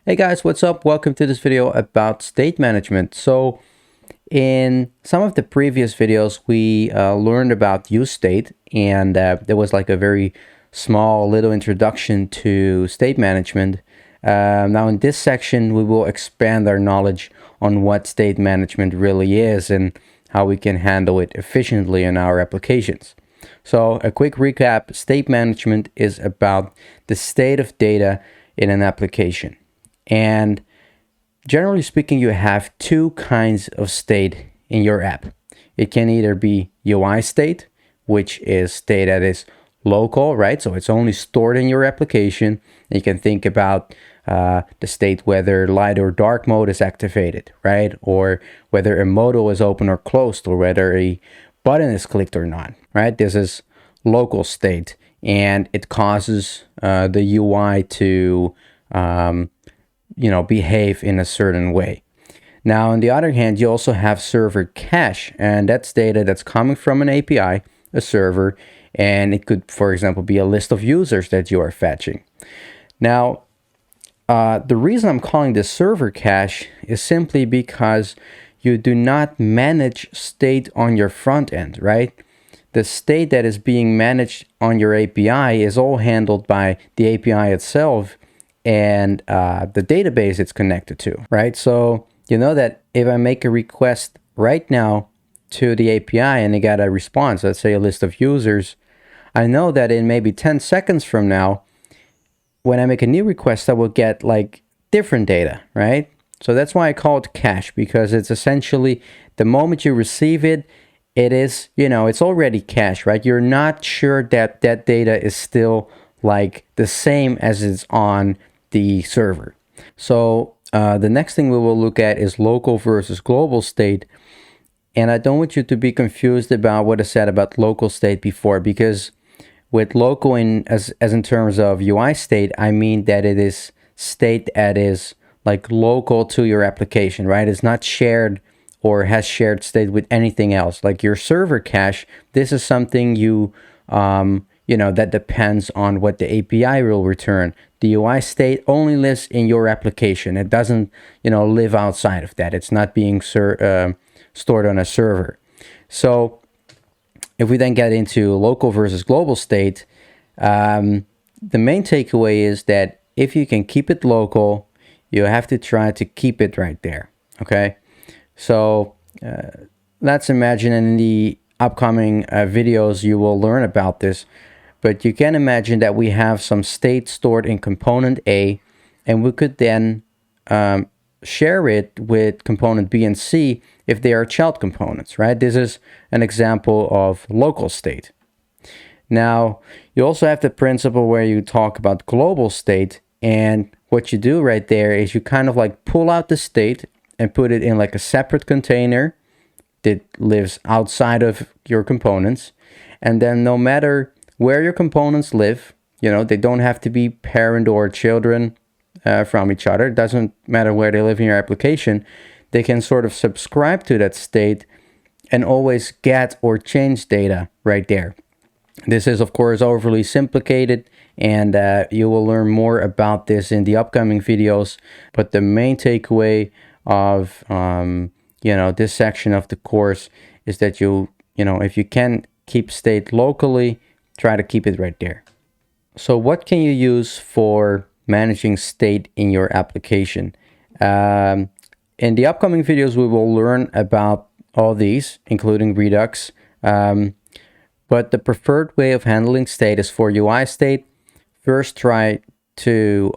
Hey guys, what's up? Welcome to this video about state management. So in some of the previous videos, we learned about useState, and there was like a very small little introduction to state management. Now in this section, we will expand our knowledge on what state management really is and how we can handle it efficiently in our applications. So a quick recap: state management is about the state of data in an application. And generally speaking, you have two kinds of state in your app. It can either be UI state, which is state that is local, right? So it's only stored in your application. You can think about the state whether light or dark mode is activated, right? Or whether a modal is open or closed, or whether a button is clicked or not, right? This is local state, and it causes the UI to behave in a certain way. Now, on the other hand, you also have server cache, and that's data that's coming from an API, a server, and it could, for example, be a list of users that you are fetching. Now, the reason I'm calling this server cache is simply because you do not manage state on your front end, right? The state that is being managed on your API is all handled by the API itself and the database it's connected to, right? So you know that if I make a request right now to the API and I got a response, let's say a list of users, I know that in maybe 10 seconds from now, when I make a new request, I will get like different data, right? So that's why I call it cache, because it's essentially the moment you receive it, it is, it's already cached, right? You're not sure that that data is still like the same as it's on the server. So the next thing we will look at is local versus global state. And I don't want you to be confused about what I said about local state before, because with local as in terms of UI state, I mean that it is state that is like local to your application, right? It's not shared or has shared state with anything else. Like your server cache, this is something that depends on what the API will return. The UI state only lives in your application. It doesn't, live outside of that. It's not being stored on a server. So if we then get into local versus global state, the main takeaway is that if you can keep it local, you have to try to keep it right there, okay? So let's imagine in the upcoming videos you will learn about this, but you can imagine that we have some state stored in component A, and we could then share it with component B and C if they are child components, right? This is an example of local state. Now, you also have the principle where you talk about global state, and what you do right there is you kind of like pull out the state and put it in like a separate container that lives outside of your components. And then no matter where your components live, they don't have to be parent or children from each other. It doesn't matter where they live in your application. They can sort of subscribe to that state and always get or change data right there. This is, of course, overly simplified, and you will learn more about this in the upcoming videos. But the main takeaway of this section of the course is that if you can keep state locally, try to keep it right there. So what can you use for managing state in your application? In the upcoming videos, we will learn about all these, including Redux. But the preferred way of handling state is for UI state. First, try to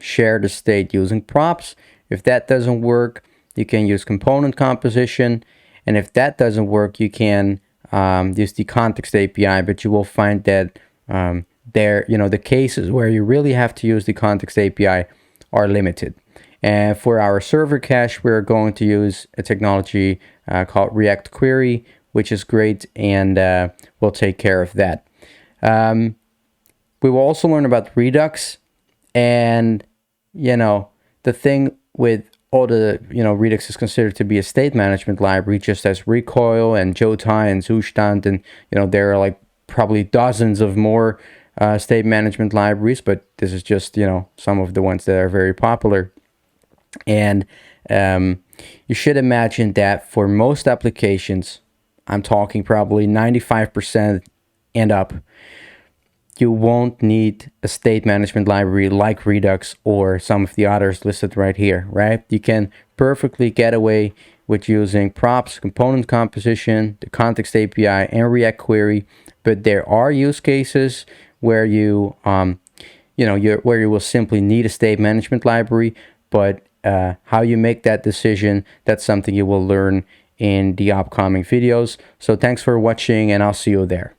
share the state using props. If that doesn't work, you can use component composition. And if that doesn't work, you can use the context API, but you will find that the cases where you really have to use the context API are limited. And for our server cache, we're going to use a technology called React Query, which is great, and we'll take care of that. We will also learn about Redux, and the thing with all the Redux is considered to be a state management library, just as Recoil and Jotai and Zustand, and there are like probably dozens of more state management libraries, but this is just some of the ones that are very popular. And you should imagine that for most applications, I'm talking probably 95% and up, you won't need a state management library like Redux or some of the others listed right here, right? You can perfectly get away with using props, component composition, the context API, and React Query. But there are use cases where where you will simply need a state management library. But how you make that decision, that's something you will learn in the upcoming videos. So thanks for watching, and I'll see you there.